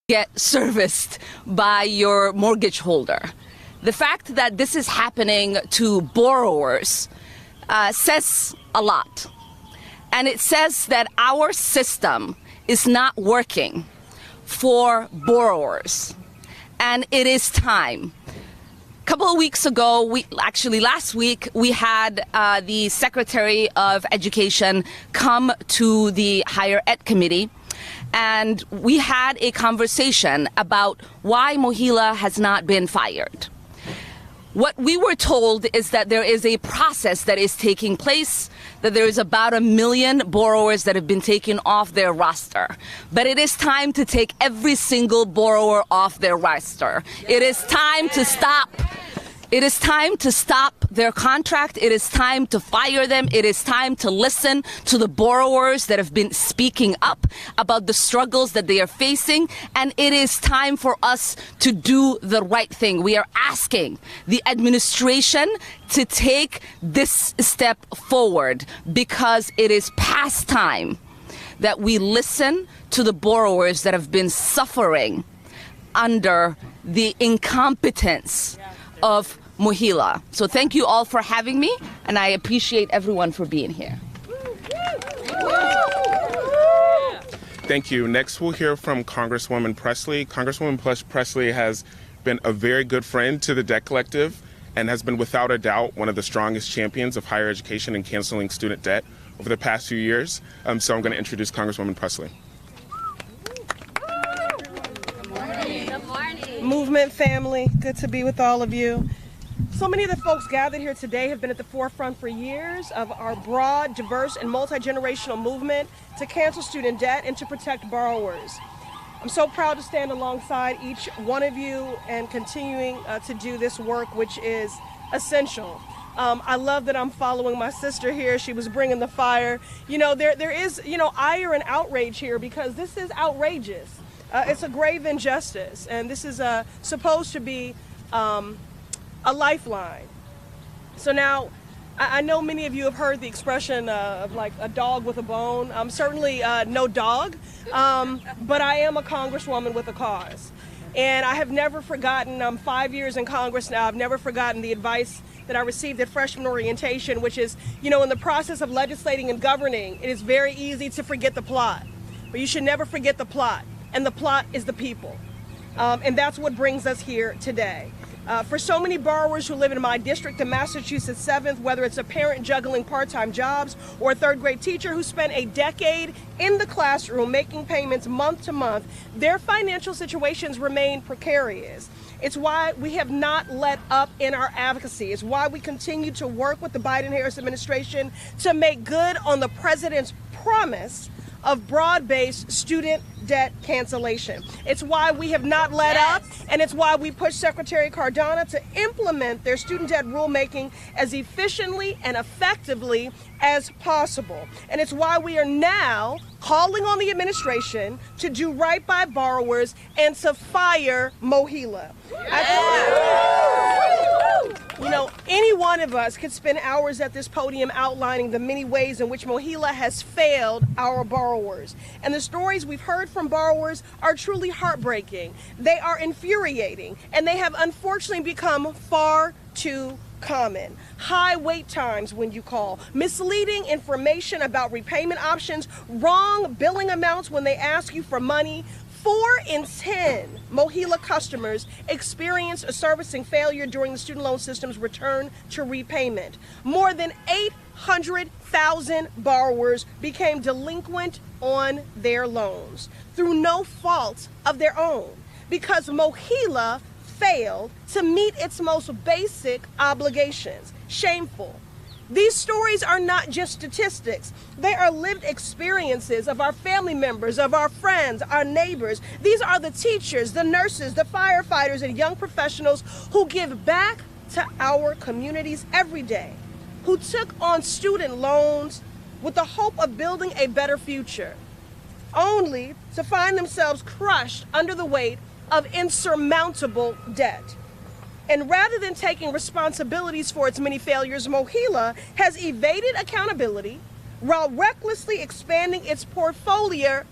get serviced by your mortgage holder. The fact that this is happening to borrowers says a lot. And it says that our system is not working for borrowers. And it is time. A couple of weeks ago, last week, we had the Secretary of Education come to the Higher Ed Committee, and we had a conversation about why MOHELA has not been fired. What we were told is that there is a process that is taking place, that there is about 1 million borrowers that have been taken off their roster. But it is time to take every single borrower off their roster. It is time to stop. It is time to stop their contract. It is time to fire them. It is time to listen to the borrowers that have been speaking up about the struggles that they are facing. And it is time for us to do the right thing. We are asking the administration to take this step forward because it is past time that we listen to the borrowers that have been suffering under the incompetence of MOHELA. So thank you all for having me, and I appreciate everyone for being here. Thank you. Next, we'll hear from Congresswoman Presley. Congresswoman Presley has been a very good friend to the Debt Collective and has been, without a doubt, one of the strongest champions of higher education and canceling student debt over the past few years. So I'm going to introduce Congresswoman Presley. Movement family, good to be with all of you. So many of the folks gathered here today have been at the forefront for years of our broad, diverse, and multi-generational movement to cancel student debt and to protect borrowers. I'm so proud to stand alongside each one of you and continuing to do this work, which is essential. I love that I'm following my sister here. She was bringing the fire. You know, there is, ire and outrage here because this is outrageous. It's a grave injustice, and this is supposed to be a lifeline. So now, I know many of you have heard the expression of like a dog with a bone. I'm certainly no dog, but I am a congresswoman with a cause. And I have never forgotten, I'm 5 years in Congress now, I've never forgotten the advice that I received at freshman orientation, which is, in the process of legislating and governing, it is very easy to forget the plot, but you should never forget the plot. And the plot is the people. And that's what brings us here today. For so many borrowers who live in my district, the Massachusetts 7th, whether it's a parent juggling part-time jobs or a third-grade teacher who spent a decade in the classroom making payments month to month, their financial situations remain precarious. It's why we have not let up in our advocacy. It's why we continue to work with the Biden-Harris administration to make good on the president's promise of broad-based student debt cancellation. It's why we have not let up, and it's why we push Secretary Cardona to implement their student debt rulemaking as efficiently and effectively as possible. And it's why we are now calling on the administration to do right by borrowers and to fire MOHELA. Any one of us could spend hours at this podium outlining the many ways in which MOHELA has failed our borrowers. And the stories we've heard from borrowers are truly heartbreaking. They are infuriating, and they have unfortunately become far too common. High wait times when you call, misleading information about repayment options, wrong billing amounts when they ask you for money. 4 in 10 MOHELA customers experienced a servicing failure during the student loan system's return to repayment. More than 800,000 borrowers became delinquent on their loans through no fault of their own because MOHELA failed to meet its most basic obligations. Shameful. These stories are not just statistics. They are lived experiences of our family members, of our friends, our neighbors. These are the teachers, the nurses, the firefighters, and young professionals who give back to our communities every day, who took on student loans with the hope of building a better future, only to find themselves crushed under the weight of insurmountable debt. And rather than taking responsibilities for its many failures, MOHELA has evaded accountability while recklessly expanding its portfolio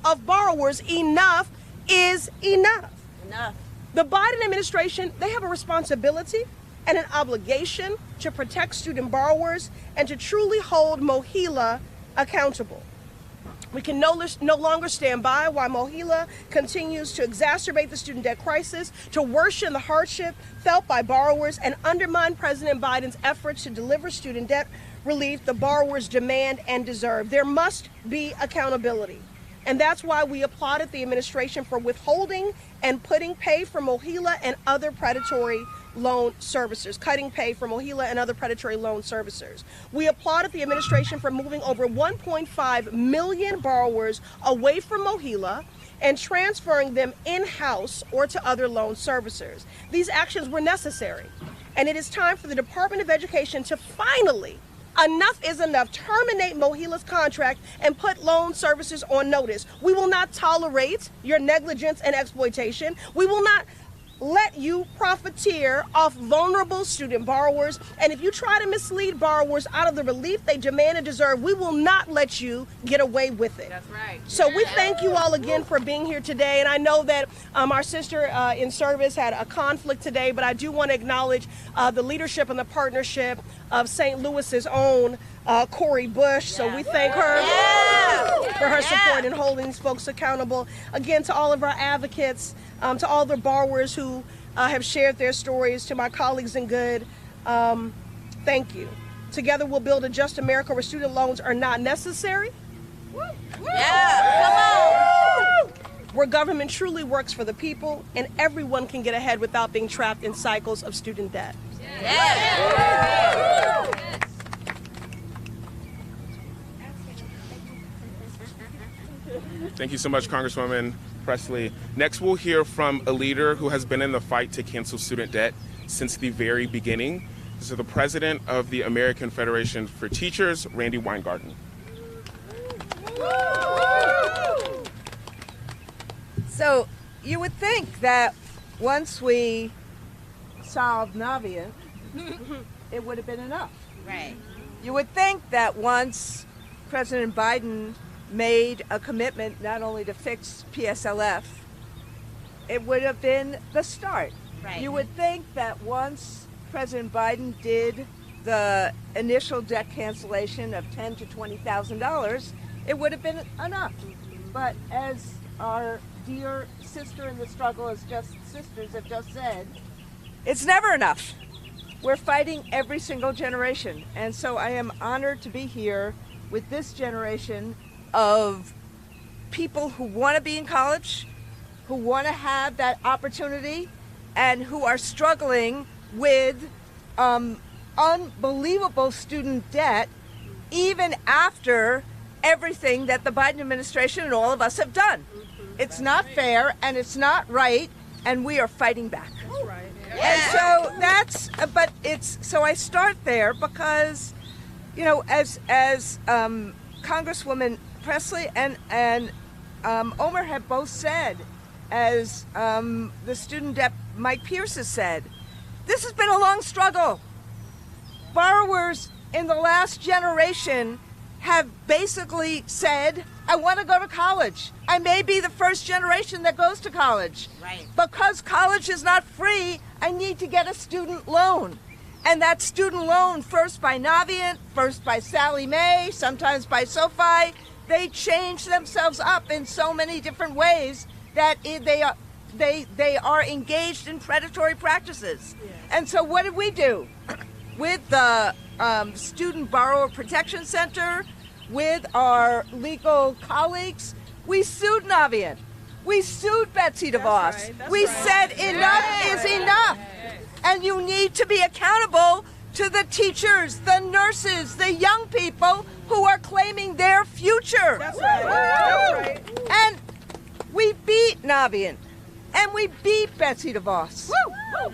of borrowers. Enough is enough. Enough. The Biden administration, they have a responsibility and an obligation to protect student borrowers and to truly hold MOHELA accountable. We can no longer stand by while MOHELA continues to exacerbate the student debt crisis, to worsen the hardship felt by borrowers, and undermine President Biden's efforts to deliver student debt relief the borrowers demand and deserve. There must be accountability. And that's why we applauded the administration for withholding and putting pay for MOHELA and other predatory loan servicers, cutting pay for MOHELA and other predatory loan servicers. We applauded the administration for moving over 1.5 million borrowers away from MOHELA and transferring them in-house or to other loan servicers. These actions were necessary, and it is time for the Department of Education to finally, enough is enough, terminate MOHELA's contract and put loan servicers on notice. We will not tolerate your negligence and exploitation. We will not let you profiteer off vulnerable student borrowers. And if you try to mislead borrowers out of the relief they demand and deserve, we will not let you get away with it. That's right. So we thank you all again for being here today. And I know that our sister in service had a conflict today, but I do want to acknowledge the leadership and the partnership of St. Louis's own Cori Bush. So we thank her for her support in holding these folks accountable. Again, to all of our advocates, to all the borrowers who have shared their stories, to my colleagues in good, thank you. Together we'll build a just America where student loans are not necessary. Where government truly works for the people and everyone can get ahead without being trapped in cycles of student debt. Thank you so much, Congresswoman Presley. Next, we'll hear from a leader who has been in the fight to cancel student debt since the very beginning. This is the president of the American Federation for Teachers, Randy Weingarten. So you would think that once we solved Navient, it would have been enough. Right. You would think that once President Biden made a commitment not only to fix PSLF, it would have been the start. Right. You would think that once President Biden did the initial debt cancellation of $10,000 to $20,000, it would have been enough. But as our dear sister in the struggle, sisters have just said, it's never enough. We're fighting every single generation. And so I am honored to be here with this generation of people who want to be in college, who want to have that opportunity, and who are struggling with unbelievable student debt, even after everything that the Biden administration and all of us have done. It's not fair, and it's not right, and we are fighting back. That's right. And so I start there because, you know, as Congresswoman Presley and Omer have both said, as the student debt Mike Pierce has said, this has been a long struggle. Borrowers in the last generation have basically said, I want to go to college. I may be the first generation that goes to college. Right. Because college is not free, I need to get a student loan. And that student loan, first by Navient, first by Sallie Mae, sometimes by SoFi, they change themselves up in so many different ways that they are engaged in predatory practices. Yes. And so what did we do? With the Student Borrower Protection Center, with our legal colleagues, we sued Navient. We sued Betsy DeVos. We said enough is enough. And you need to be accountable to the teachers, the nurses, the young people who are claiming their future. That's right. That's right. And we beat Navient. And we beat Betsy DeVos. Woo!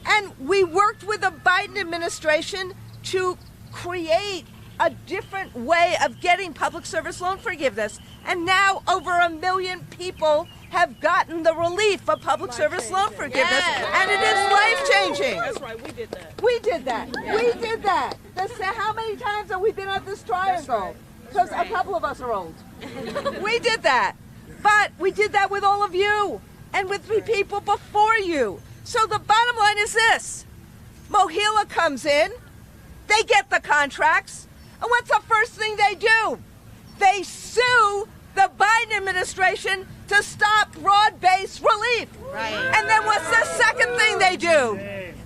And we worked with the Biden administration to create a different way of getting public service loan forgiveness. And now over 1 million people have gotten the relief of public service loan forgiveness, and it is life-changing. That's right, we did that. We did that. Yeah. We did that. How many times have we been at this triangle? Because a couple of us are old. We did that. But we did that with all of you and with the people before you. So the bottom line is this. MOHELA comes in, they get the contracts, and what's the first thing they do? They sue the Biden administration to stop broad-based relief. Right. And then what's the second thing they do?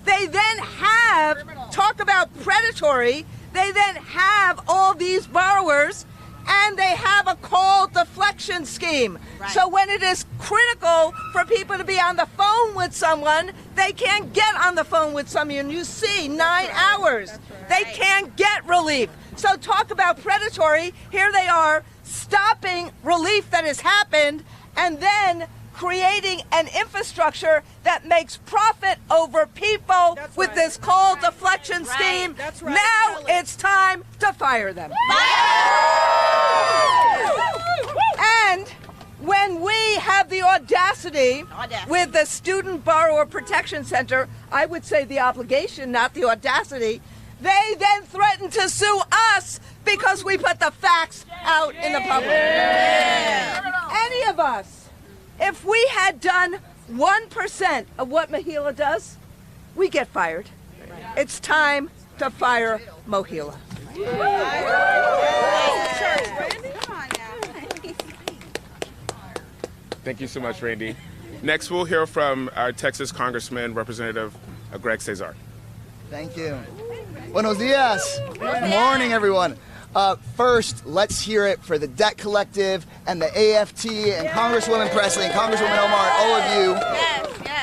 They then have, talk about predatory, they then have all these borrowers and they have a call deflection scheme. Right. So when it is critical for people to be on the phone with someone, they can't get on the phone with someone. And you see, 9 hours. They can't get relief. So talk about predatory. Here they are stopping relief that has happened and then creating an infrastructure that makes profit over people with this call deflection scheme. That's right. Now it's time to fire them. And when we have the audacity with the Student Borrower Protection Center, I would say the obligation, not the audacity, they then threaten to sue us because we put the facts out in the public. Any of us, if we had done 1% of what MOHELA does, we get fired. It's time to fire MOHELA. Thank you so much, Randy. Next, we'll hear from our Texas Congressman, Representative Greg Cesar. Thank you. Buenos dias. Good morning, everyone. First, let's hear it for the Debt Collective and the AFT and Congresswoman Presley and Congresswoman Omar and all of you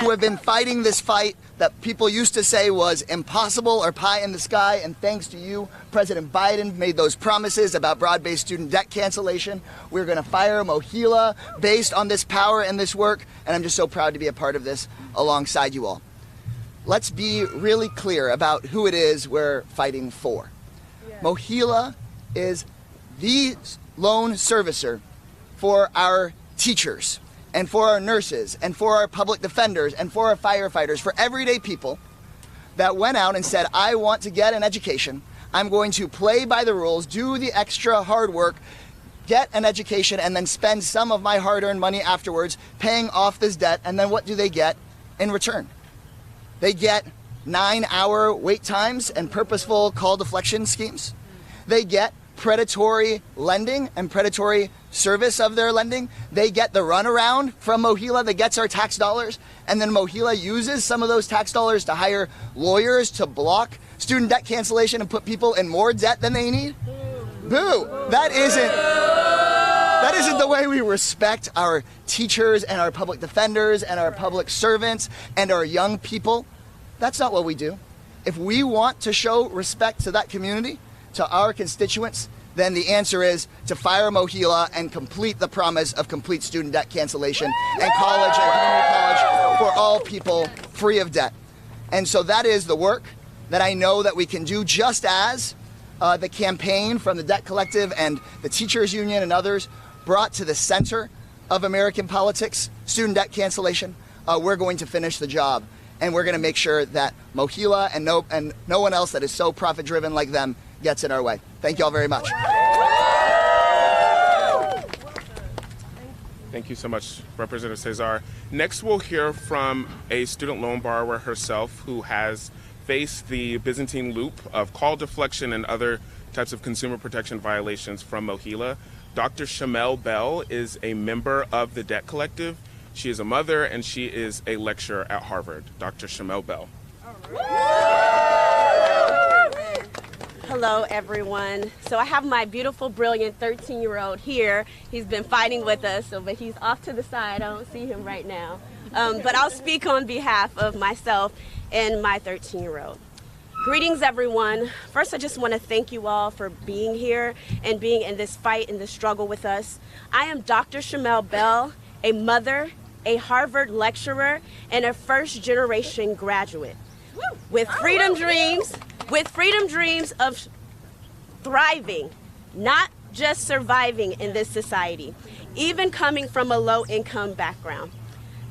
who have been fighting this fight that people used to say was impossible or pie in the sky. And thanks to you, President Biden made those promises about broad-based student debt cancellation. We're going to fire MOHELA based on this power and this work. And I'm just so proud to be a part of this alongside you all. Let's be really clear about who it is we're fighting for. MOHELA is the loan servicer for our teachers and for our nurses and for our public defenders and for our firefighters, for everyday people that went out and said, I want to get an education. I'm going to play by the rules, do the extra hard work, get an education, and then spend some of my hard-earned money afterwards paying off this debt. And then what do they get in return? They get 9-hour wait times and purposeful call deflection schemes. They get predatory lending and predatory service of their lending. They get the runaround from MOHELA that gets our tax dollars, and then MOHELA uses some of those tax dollars to hire lawyers to block student debt cancellation and put people in more debt than they need. Boo! That isn't the way we respect our teachers and our public defenders and our public servants and our young people. That's not what we do. If we want to show respect to that community, to our constituents, then the answer is to fire MOHELA and complete the promise of complete student debt cancellation and college and community college for all people free of debt. And so that is the work that I know that we can do, just as the campaign from the Debt Collective and the Teachers Union and others brought to the center of American politics student debt cancellation. We're going to finish the job, and we're going to make sure that MOHELA and no one else that is so profit-driven like them gets in our way. Thank you all very much. Thank you so much, Representative Cesar. Next, we'll hear from a student loan borrower herself who has faced the Byzantine loop of call deflection and other types of consumer protection violations from MOHELA. Dr. Shamel Bell is a member of the Debt Collective. She is a mother and she is a lecturer at Harvard. Dr. Shamel Bell. Hello, everyone. So I have my beautiful, brilliant 13-year-old here. He's been fighting with us, but he's off to the side. I don't see him right now. But I'll speak on behalf of myself and my 13-year-old. Greetings, everyone. First, I just want to thank you all for being here and being in this fight and this struggle with us. I am Dr. Shamel Bell, a mother, a Harvard lecturer, and a first-generation graduate with freedom dreams of thriving, not just surviving in this society, even coming from a low-income background.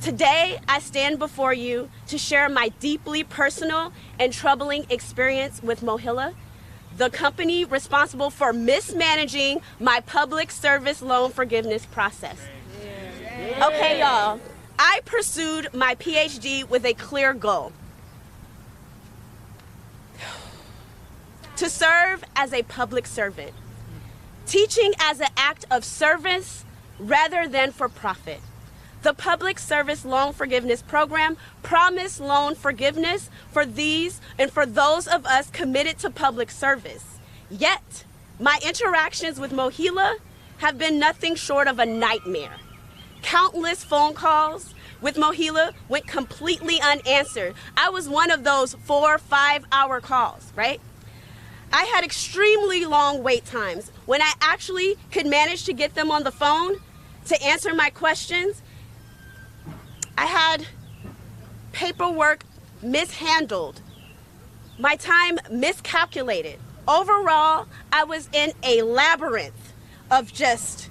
Today, I stand before you to share my deeply personal and troubling experience with MOHELA, the company responsible for mismanaging my public service loan forgiveness process. Okay, y'all. I pursued my PhD with a clear goal: to serve as a public servant, teaching as an act of service rather than for profit. The Public Service Loan Forgiveness Program promised loan forgiveness for these and for those of us committed to public service. Yet, my interactions with MOHELA have been nothing short of a nightmare. Countless phone calls with MOHELA went completely unanswered. I was one of those 4 or 5 hour calls, right? I had extremely long wait times. When I actually could manage to get them on the phone to answer my questions, I had paperwork mishandled, my time miscalculated. Overall, I was in a labyrinth of just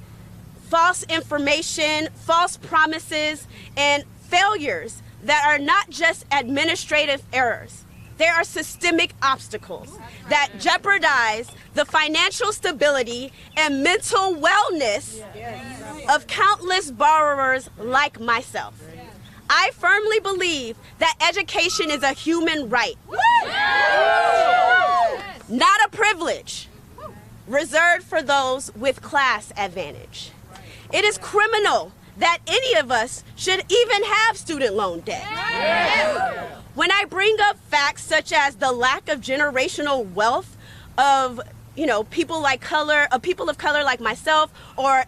false information, false promises, and failures that are not just administrative errors. There are systemic obstacles that jeopardize the financial stability and mental wellness of countless borrowers like myself. I firmly believe that education is a human right, not a privilege reserved for those with class advantage. It is criminal that any of us should even have student loan debt. When I bring up facts such as the lack of generational wealth of people of color like myself, or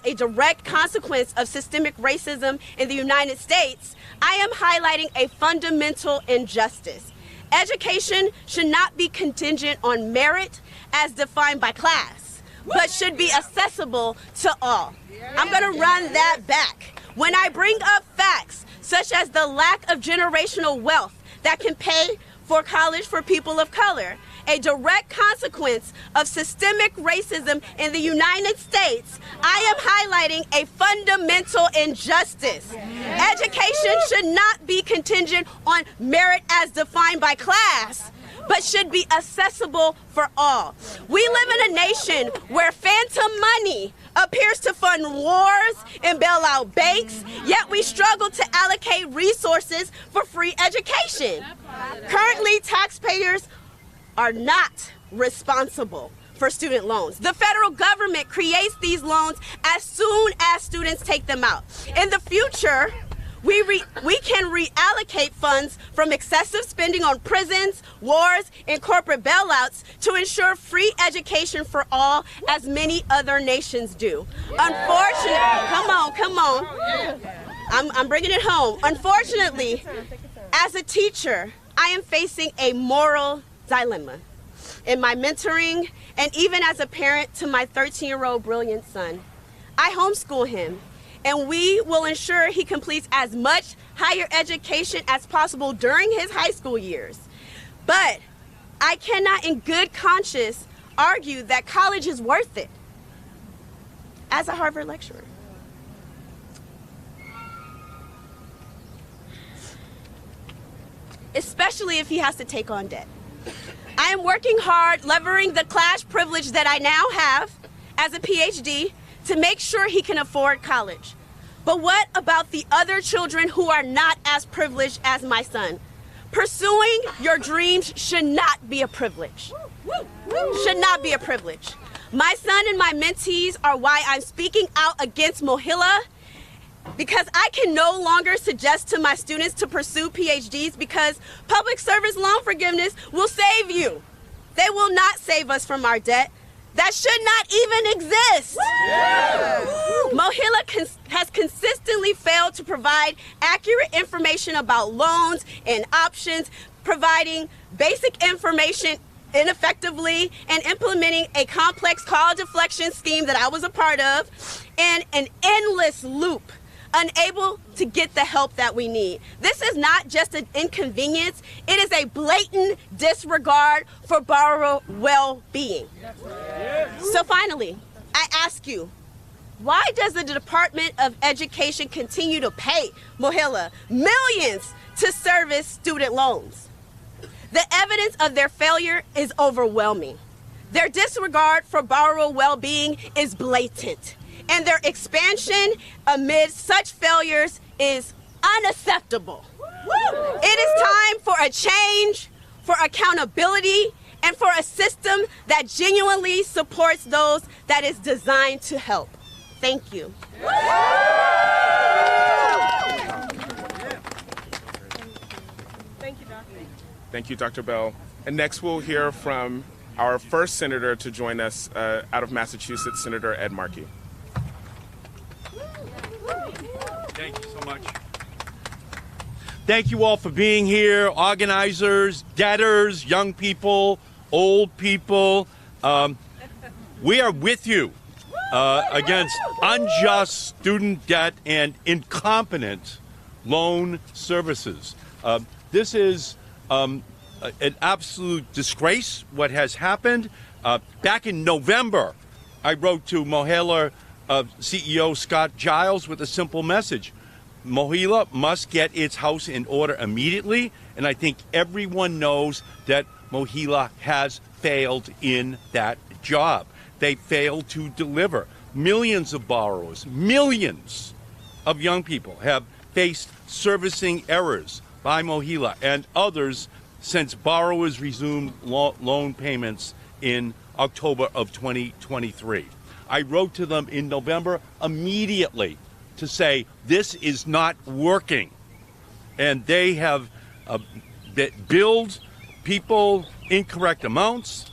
a direct consequence of systemic racism in the United States, I am highlighting a fundamental injustice. Education should not be contingent on merit as defined by class, but should be accessible to all. I'm going to run that back. When I bring up facts such as the lack of generational wealth that can pay for college for people of color, a direct consequence of systemic racism in the United States, I am highlighting a fundamental injustice. Education should not be contingent on merit as defined by class, but should be accessible for all. We live in a nation where phantom money appears to fund wars and bail out banks, yet we struggle to allocate resources for free education. Currently, taxpayers are not responsible for student loans. The federal government creates these loans as soon as students take them out. In the future, we can reallocate funds from excessive spending on prisons, wars, and corporate bailouts to ensure free education for all, as many other nations do. Unfortunately, come on. I'm bringing it home. Unfortunately, as a teacher, I am facing a moral dilemma in my mentoring and even as a parent to my 13-year-old brilliant son. I homeschool him, and we will ensure he completes as much higher education as possible during his high school years. But I cannot in good conscience argue that college is worth it as a Harvard lecturer. Especially if he has to take on debt. I am working hard, leveraging the class privilege that I now have as a PhD to make sure he can afford college. But what about the other children who are not as privileged as my son? Pursuing your dreams should not be a privilege. Should not be a privilege. My son and my mentees are why I'm speaking out against MOHELA, because I can no longer suggest to my students to pursue PhDs because public service loan forgiveness will save you. They will not save us from our debt. That should not even exist. MOHELA has consistently failed to provide accurate information about loans and options, providing basic information ineffectively, and implementing a complex call deflection scheme that I was a part of, and an endless loop, unable to get the help that we need. This is not just an inconvenience, it is a blatant disregard for borrower well-being. So finally, I ask you, why does the Department of Education continue to pay MOHELA millions to service student loans? The evidence of their failure is overwhelming. Their disregard for borrower well-being is blatant. and their expansion amid such failures is unacceptable. It is time for a change, for accountability, and for a system that genuinely supports those that is designed to help. Thank you. Thank you, Doctor. Thank you, Dr. Bell. And next we'll hear from our first senator to join us out of Massachusetts, Senator Ed Markey. Thank you so much. Thank you all for being here, organizers, debtors, young people, old people. We are with you against unjust student debt and incompetent loan services. This is an absolute disgrace, what has happened. Back in November, I wrote to MOHELA CEO Scott Giles with a simple message. MOHELA must get its house in order immediately, and I think everyone knows that MOHELA has failed in that job. They failed to deliver. Millions of borrowers, millions of young people have faced servicing errors by MOHELA and others since borrowers resumed loan payments in October of 2023. I wrote to them in November immediately to say this is not working, and they have billed people incorrect amounts.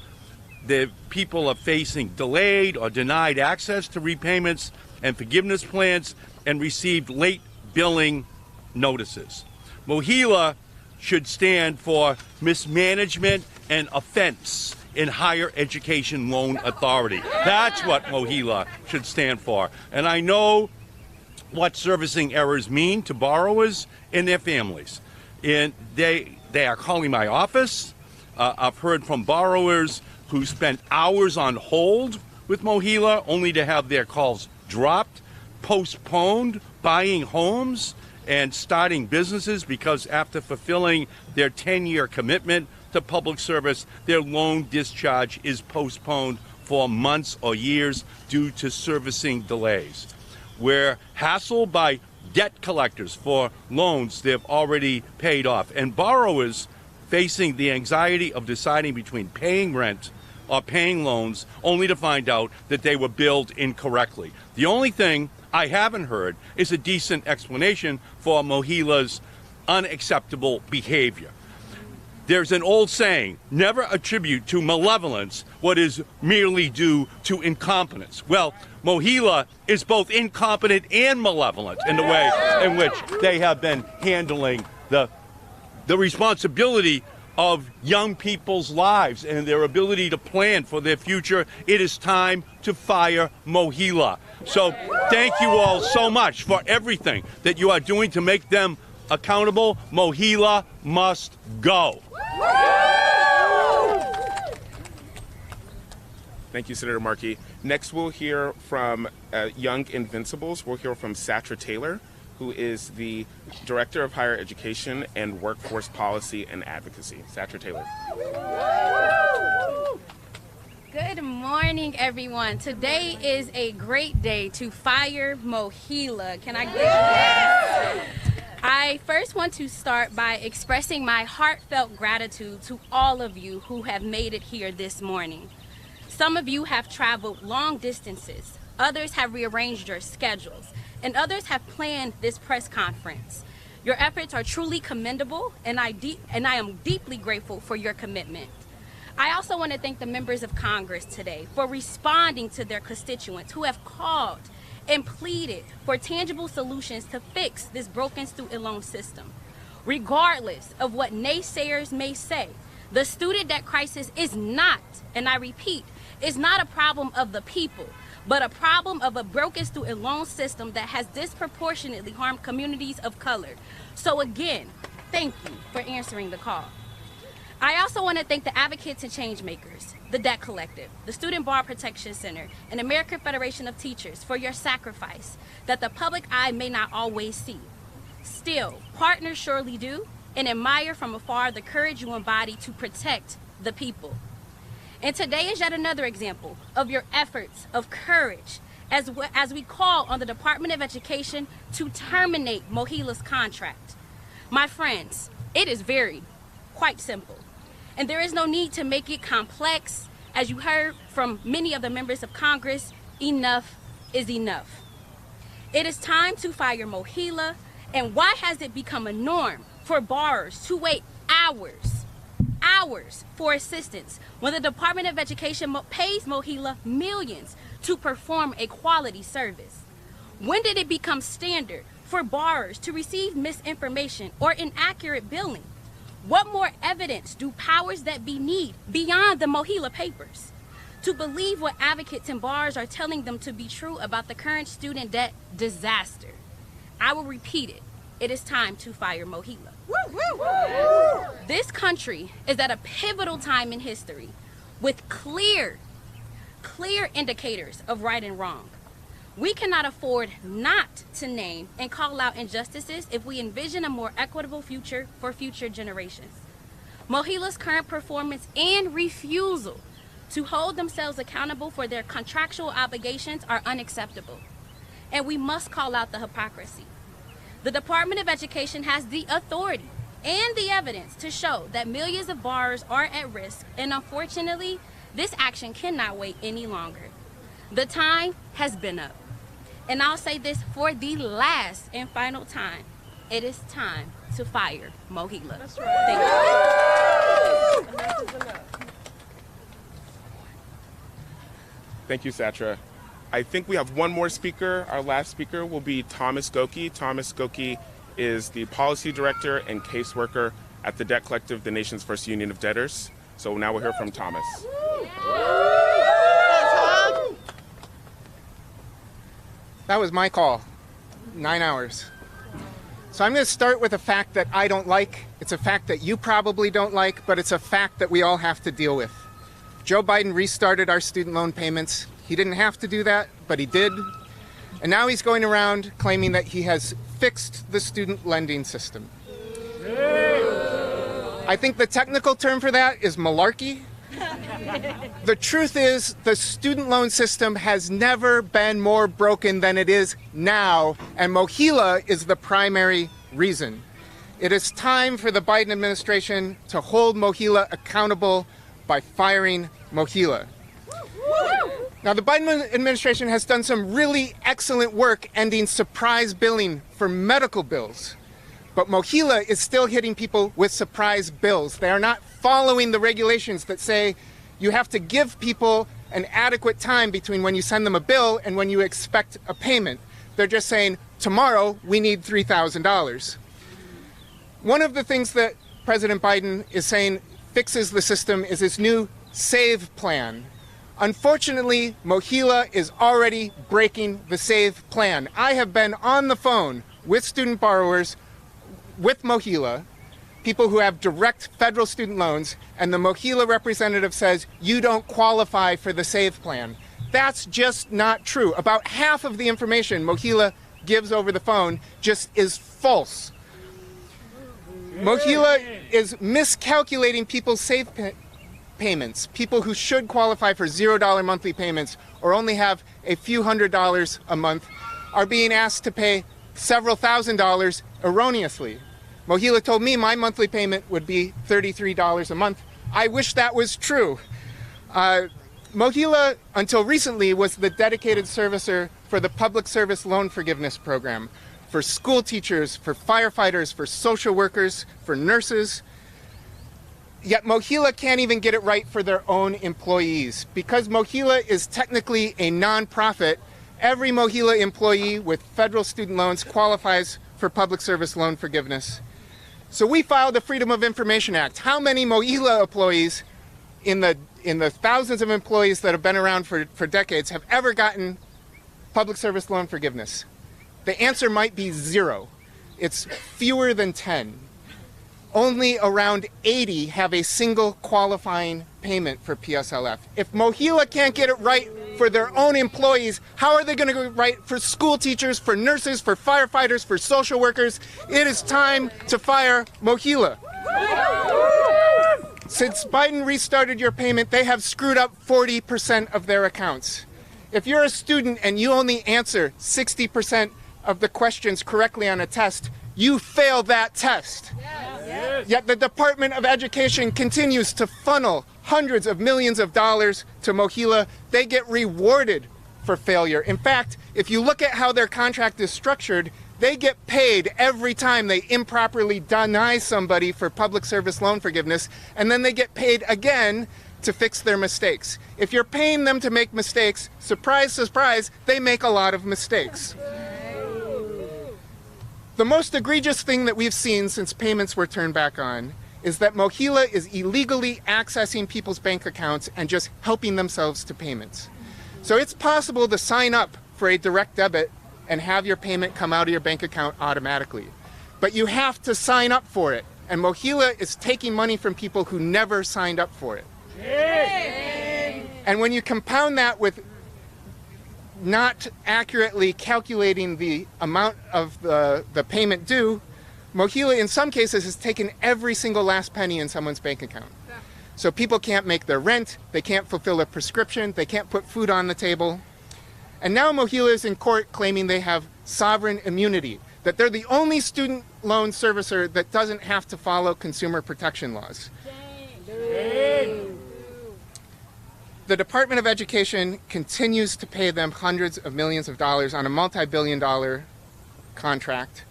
The people are facing delayed or denied access to repayments and forgiveness plans and received late billing notices. MOHELA should stand for Mismanagement and Offense in Higher Education Loan Authority. That's what MOHELA should stand for. And I know what servicing errors mean to borrowers and their families. And they are calling my office. I've heard from borrowers who spent hours on hold with MOHELA only to have their calls dropped, postponed buying homes and starting businesses because after fulfilling their 10-year commitment to public service, their loan discharge is postponed for months or years due to servicing delays. We're hassled by debt collectors for loans they've already paid off, and borrowers facing the anxiety of deciding between paying rent or paying loans only to find out that they were billed incorrectly. The only thing I haven't heard is a decent explanation for MOHELA's unacceptable behavior. There's an old saying, never attribute to malevolence what is merely due to incompetence. Well, MOHELA is both incompetent and malevolent in the way in which they have been handling the responsibility of young people's lives and their ability to plan for their future. It is time to fire MOHELA. So thank you all so much for everything that you are doing to make them accountable. MOHELA must go. Thank you, Senator Markey. Next, we'll hear from Young Invincibles. We'll hear from Satra Taylor, who is the Director of Higher Education and Workforce Policy and Advocacy. Satra Taylor. Good morning, everyone. Today is a great day to fire MOHELA. Can I get that? I first want to start by expressing my heartfelt gratitude to all of you who have made it here this morning. Some of you have traveled long distances, others have rearranged your schedules, and others have planned this press conference. Your efforts are truly commendable, and I am deeply grateful for your commitment. I also want to thank the members of Congress today for responding to their constituents who have called and pleaded for tangible solutions to fix this broken student loan system. Regardless of what naysayers may say, the student debt crisis is not, and I repeat, is not a problem of the people, but a problem of a broken student loan system that has disproportionately harmed communities of color. So again, thank you for answering the call. I also want to thank the advocates and change makers, the Debt Collective, the Student Bar Protection Center, and American Federation of Teachers for your sacrifice that the public eye may not always see. Still, partners surely do, and admire from afar the courage you embody to protect the people. And today is yet another example of your efforts of courage as we call on the Department of Education to terminate MOHELA's contract. My friends, it is quite simple. And there is no need to make it complex. As you heard from many of the members of Congress, enough is enough. It is time to fire MOHELA. And why has it become a norm for borrowers to wait hours for assistance when the Department of Education pays MOHELA millions to perform a quality service? When did it become standard for borrowers to receive misinformation or inaccurate billing? What more evidence do powers that be need beyond the MOHELA papers to believe what advocates and borrowers are telling them to be true about the current student debt disaster? I will repeat it. It is time to fire MOHELA. This country is at a pivotal time in history with clear indicators of right and wrong. We cannot afford not to name and call out injustices if we envision a more equitable future for future generations. MOHELA's current performance and refusal to hold themselves accountable for their contractual obligations are unacceptable, and we must call out the hypocrisy. The Department of Education has the authority and the evidence to show that millions of borrowers are at risk, and unfortunately, this action cannot wait any longer. The time has been up. And I'll say this for the last and final time. It is time to fire MOHELA. That's right. Enough is enough. Thank you, Satra. I think we have one more speaker. Our last speaker will be Thomas Goki. Thomas Goki is the Policy Director and Caseworker at the Debt Collective, the nation's first union of debtors. So now we'll hear from Thomas. That was my call, 9 hours. So I'm going to start with a fact that I don't like. It's a fact that you probably don't like, but it's a fact that we all have to deal with. Joe Biden restarted our student loan payments. He didn't have to do that, but he did. And now he's going around claiming that he has fixed the student lending system. I think the technical term for that is malarkey. The truth is, the student loan system has never been more broken than it is now, and MOHELA is the primary reason. It is time for the Biden administration to hold MOHELA accountable by firing MOHELA. Now, the Biden administration has done some really excellent work ending surprise billing for medical bills. But MOHELA is still hitting people with surprise bills. They are not following the regulations that say you have to give people an adequate time between when you send them a bill and when you expect a payment. They're just saying, tomorrow we need $3,000. One of the things that President Biden is saying fixes the system is his new SAVE plan. Unfortunately, MOHELA is already breaking the SAVE plan. I have been on the phone with student borrowers with MOHELA, people who have direct federal student loans, and the MOHELA representative says, you don't qualify for the SAVE plan. That's just not true. About half of the information MOHELA gives over the phone just is false. MOHELA is miscalculating people's SAVE payments. People who should qualify for $0 monthly payments or only have a few $100s a month are being asked to pay several $1,000s erroneously. MOHELA told me my monthly payment would be $33 a month. I wish that was true. MOHELA, until recently, was the dedicated servicer for the Public Service Loan Forgiveness Program, for school teachers, for firefighters, for social workers, for nurses. Yet MOHELA can't even get it right for their own employees. Because MOHELA is technically a nonprofit, every MOHELA employee with federal student loans qualifies for public service loan forgiveness. So we filed the Freedom of Information Act. How many MOHELA employees in the thousands of employees that have been around for decades have ever gotten public service loan forgiveness? The answer might be 0. It's fewer than 10. Only around 80 have a single qualifying payment for PSLF. If MOHELA can't get it right for their own employees, how are they going to get it right for school teachers, for nurses, for firefighters, for social workers? It is time to fire MOHELA. Since Biden restarted your payment, they have screwed up 40% of their accounts. If you're a student and you only answer 60% of the questions correctly on a test, you fail that test. Yes. Yet the Department of Education continues to funnel hundreds of millions of dollars to MOHELA. They get rewarded for failure. In fact, if you look at how their contract is structured, they get paid every time they improperly deny somebody for public service loan forgiveness, and then they get paid again to fix their mistakes. If you're paying them to make mistakes, surprise, surprise, they make a lot of mistakes. The most egregious thing that we've seen since payments were turned back on is that MOHELA is illegally accessing people's bank accounts and just helping themselves to payments. So it's possible to sign up for a direct debit and have your payment come out of your bank account automatically. But you have to sign up for it. And MOHELA is taking money from people who never signed up for it. And when you compound that with not accurately calculating the amount of the payment due, MOHELA in some cases has taken every single last penny in someone's bank account. So people can't make their rent, they can't fulfill a prescription, they can't put food on the table. And now MOHELA is in court claiming they have sovereign immunity, that they're the only student loan servicer that doesn't have to follow consumer protection laws. The Department of Education continues to pay them hundreds of millions of dollars on a multi-billion-dollar contract.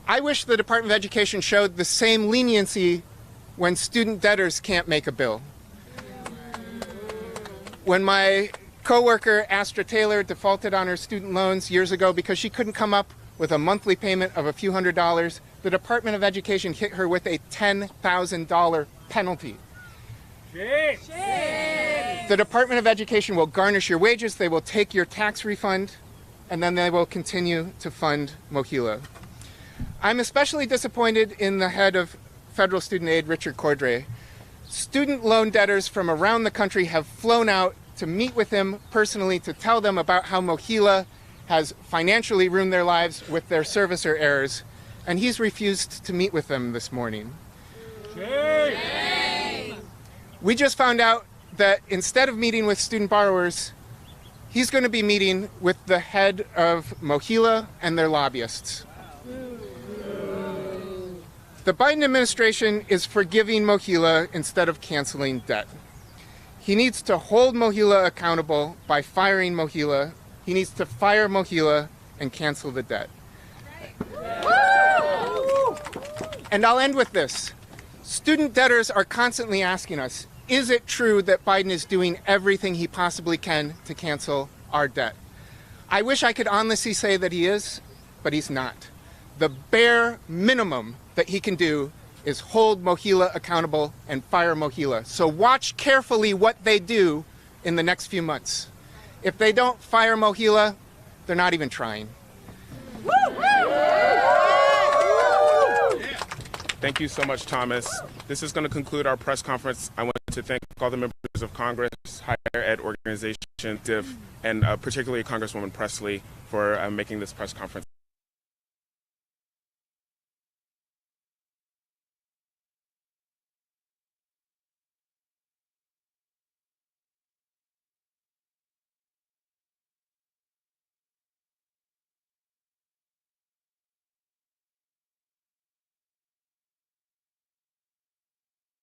I wish the Department of Education showed the same leniency when student debtors can't make a bill. When my coworker Astra Taylor defaulted on her student loans years ago because she couldn't come up with a monthly payment of a few $100s, the Department of Education hit her with a $10,000 penalty. The Department of Education will garnish your wages, they will take your tax refund, and then they will continue to fund MOHELA. I'm especially disappointed in the head of Federal Student Aid, Richard Cordray. Student loan debtors from around the country have flown out to meet with him personally to tell them about how MOHELA has financially ruined their lives with their servicer errors, and he's refused to meet with them this morning. We just found out that instead of meeting with student borrowers, he's going to be meeting with the head of MOHELA and their lobbyists. The Biden administration is forgiving MOHELA instead of canceling debt. He needs to hold MOHELA accountable by firing MOHELA. He needs to fire MOHELA and cancel the debt. And I'll end with this. Student debtors are constantly asking us, is it true that Biden is doing everything he possibly can to cancel our debt? I wish I could honestly say that he is, but he's not. The bare minimum that he can do is hold MOHELA accountable and fire MOHELA. So watch carefully what they do in the next few months. If they don't fire MOHELA, they're not even trying. Thank you so much, Thomas. This is going to conclude our press conference. I want to thank all the members of Congress, higher ed organizations, and particularly Congresswoman Presley for making this press conference